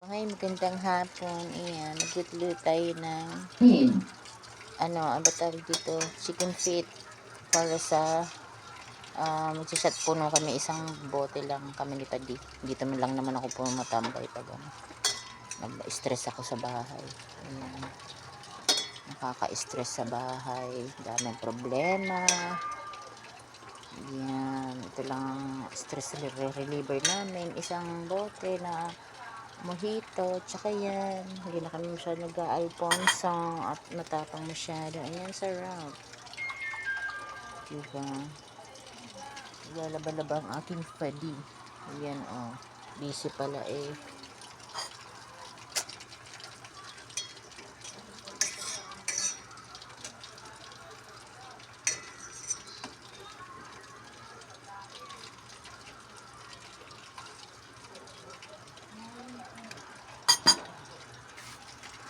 Ay, magandang hapon. Ayan, nagluto tayo ng ano ba tawag dito? Chicken feet para sa magsisat puno kami, isang bote lang kami ni Padi. Dito man lang naman ako pumatambay pag nag-stress ako sa bahay. Ayan. Nakaka-stress sa bahay. Daming problema. Ayan. Ito lang stress reliever namin. Isang bote na mojito, tsaka yan. Hindi na kami masyado nag-Alfonso at natapang masyado. Ayan, sarap. Diba? Lalaba-laba ang aking Padi. Ayan, oh. Busy pala eh.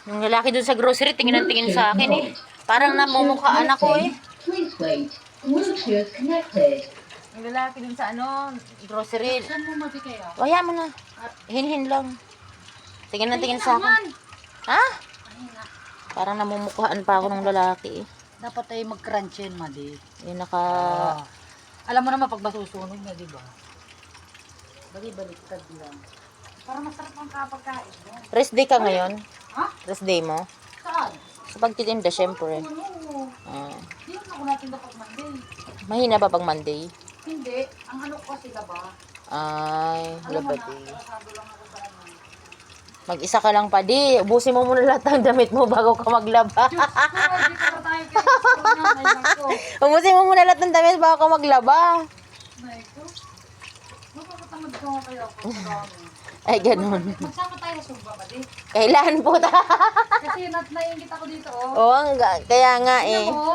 Yung lalaki dun sa grocery, tingin ng tingin sa akin eh. Parang namumukhaan ako eh. Please wait. Bluetooth connected. Yung lalaki dun sa grocery. Saan mo mabigaya? Waya mo na. Hin-hin lang. Tingin ng tingin sa akin. Ha? Parang namumukhaan pa ako ng lalaki eh. Dapat ay mag-crunch yan, Madi. Yung naka... Alam mo naman pag masusunog na, di ba? Bali-baliktad lang. Para masarap ang kapagkain. Rest day ka ngayon? Ha? Rest day mo? Saan? Sa pagtitinda, syempre. Oo. Hindi ako natin dapat Monday. Mahina ba pag Monday? Hindi. Ang ano ko kasi ba? Ay, Alam mo na, labadi. kasado lang ako sa ano. Mag-isa ka lang pa, di. Ubusin mo muna lahat ng damit mo bago ka maglaba. Diyos ko, hindi pa tayo kayo. Ubusin mo muna lahat ng damit bago ka maglaba. Naiko. Mapakatamad ko nga kayo ako sa dami. Ay, ganun. Magsama tayo sa Sumba, Madi. Kailan po ta? Kasi naiingit ako dito, oh. Oo, kaya nga eh. Tingnan mo.